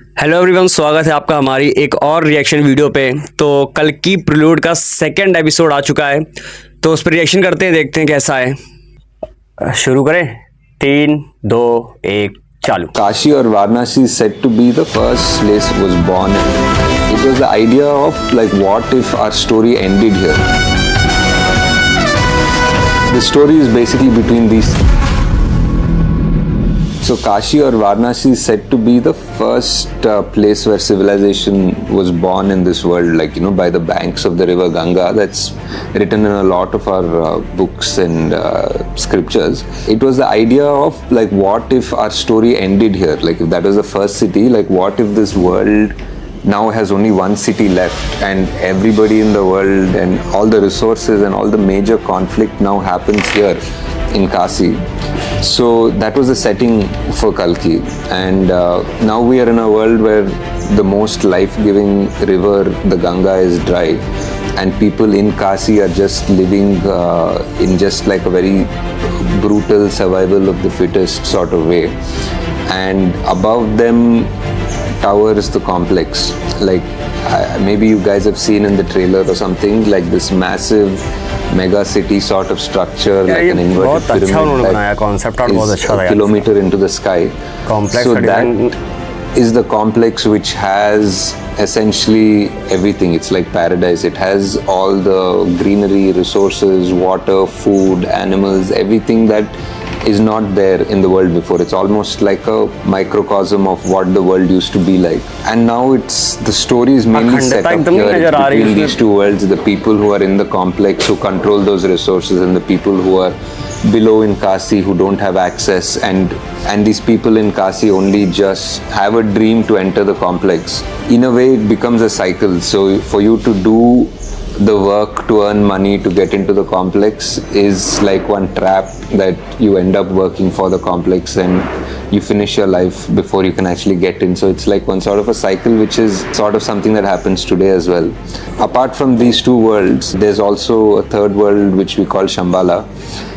Hello everyone, स्वागत है आपका हमारी एक और रिएक्शन वीडियो पे। तो कल की प्रीलूड का सेकंड एपिसोड आ चुका है, तो उस पर रिएक्शन करते हैं, देखते हैं कैसा है। शुरू करें। 3, 2, 1 चालू। Kashi or Varanasi is said to be the first place was born. It was the idea of like, what if our story ended here? The story is basically between these. So Kashi or Varanasi is said to be the first place where civilization was born in this world, like by the banks of the river Ganga. That's written in a lot of our books and scriptures. It was the idea of like, what if our story ended here? Like if that was the first city, like what if this world now has only one city left and everybody in the world and all the resources and all the major conflict now happens here in Kasi. So that was the setting for Kalki, and now we are in a world where the most life-giving river, the Ganga, is dry, and people in Kasi are just living in just like a very brutal survival of the fittest sort of way, and above them towers the complex. Like maybe you guys have seen in the trailer or something, like this massive mega city sort of structure, like an inverted pyramid that is a kilometer into the sky. So that is the complex which has essentially everything. It's like paradise. It has all the greenery, resources, water, food, animals, everything that is not there in the world before. It's almost like a microcosm of what the world used to be like. And now the story is mainly set up here. It's between these two worlds, the people who are in the complex, who control those resources, and the people who are below in Kasi, who don't have access, and these people in Kasi only just have a dream to enter the complex. In a way, it becomes a cycle. So for you to do the work to earn money to get into the complex is like one trap that you end up working for the complex, and you finish your life before you can actually get in. So it's like one sort of a cycle, which is sort of something that happens today as well. Apart from these two worlds, there's also a third world which we call Shambhala.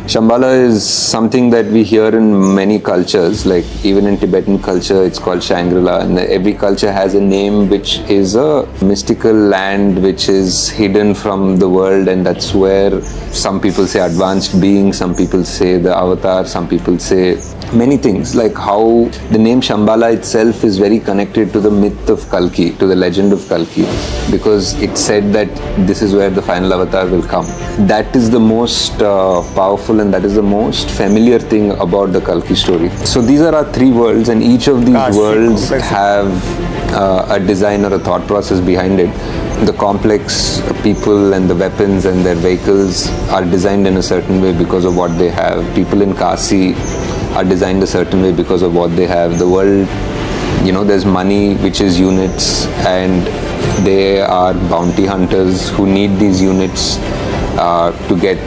Shambhala is something that we hear in many cultures, like even in Tibetan culture it's called Shangri-La, and every culture has a name which is a mystical land which is hidden from the world, and that's where some people say advanced being, some people say the avatar, some people say many things. Like how the name Shambhala itself is very connected to the myth of Kalki, to the legend of Kalki, because it's said that this is where the final avatar will come. That is the most powerful and that is the most familiar thing about the Kalki story. So these are our three worlds, and each of these worlds have a design or a thought process behind it. The complex people and the weapons and their vehicles are designed in a certain way because of what they have. People in Kasi are designed a certain way because of what they have. The world, there's money which is units, and they are bounty hunters who need these units to get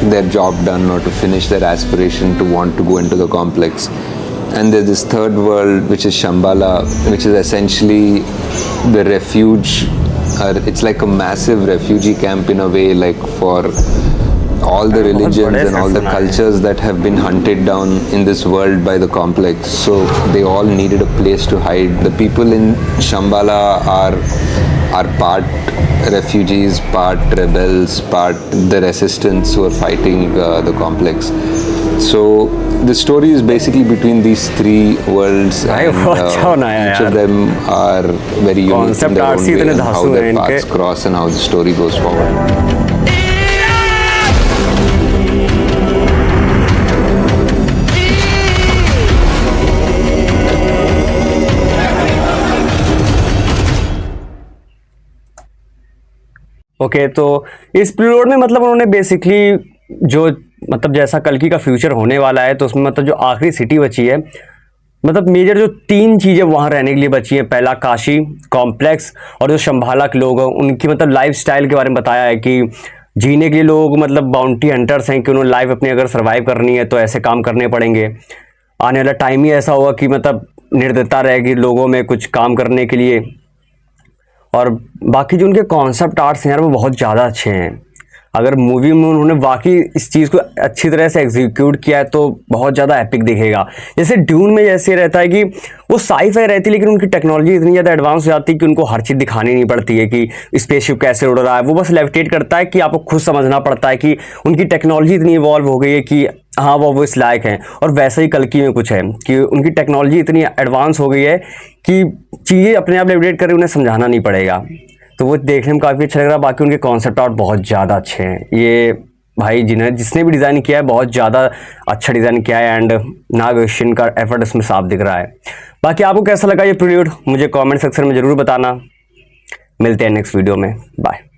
their job done or to finish their aspiration to want to go into the complex. And there's this third world which is Shambhala, which is essentially the refuge. It's like a massive refugee camp in a way, like for all the religions and all the cultures that have been hunted down in this world by the complex. So they all needed a place to hide. The people in Shambhala are part refugees, part rebels, part the resistance who are fighting the complex. So the story is basically between these three worlds, and each of them are very unique in their own way, and how their paths cross and how the story goes forward. Okay, तो इस preload में मतलब उन्होंने basically जो मतलब जैसा कल्कि का फ्यूचर होने वाला है, तो उसमें मतलब जो आखिरी सिटी बची है, मतलब मेजर जो तीन चीज़ें वहाँ रहने के लिए बची हैं, पहला काशी कॉम्प्लेक्स और जो शंभाला के लोग हैं उनकी मतलब लाइफ स्टाइल के बारे में बताया है कि जीने के लिए लोग मतलब बाउंटी हंटर्स हैं कि उन्होंने लाइफ अपनी अगर सर्वाइव करनी है तो ऐसे काम करने पड़ेंगे। आने वाला टाइम ही ऐसा होगा कि मतलब निर्दयता रहेगी लोगों में कुछ काम करने के लिए। और बाकी जो उनके कॉन्सेप्ट आर्ट्स हैं यार वो बहुत ज़्यादा अच्छे हैं। अगर मूवी में उन्होंने वाकई इस चीज़ को अच्छी तरह से एग्जीक्यूट किया है तो बहुत ज़्यादा एपिक दिखेगा। जैसे ड्यून में जैसे रहता है कि वो साई-फाई रहती है, लेकिन उनकी टेक्नोलॉजी इतनी ज़्यादा एडवांस हो जाती है कि उनको हर चीज़ दिखानी नहीं पड़ती है कि स्पेसशिप कैसे उड़ रहा है, वो बस लेविटेट करता है कि आपको खुद समझना पड़ता है कि उनकी टेक्नोलॉजी इतनी इवॉल्व हो गई है कि हाँ वो इस लायक हैं। और वैसा ही कल्कि में कुछ है कि उनकी टेक्नोलॉजी इतनी एडवांस हो गई है कि चीज़ें अपने आप लेविटेट कर रही, उन्हें समझाना नहीं पड़ेगा। तो वो देखने में काफ़ी अच्छा लग रहा है। बाकी उनके कॉन्सेप्ट आर्ट बहुत ज़्यादा अच्छे हैं। ये भाई जिसने भी डिज़ाइन किया है बहुत ज़्यादा अच्छा डिज़ाइन किया है एंड नाग अश्विन का एफर्ट इसमें साफ दिख रहा है। बाकी आपको कैसा लगा ये प्रील्यूड मुझे कमेंट सेक्शन में ज़रूर बताना। मिलते हैं नेक्स्ट वीडियो में, बाय।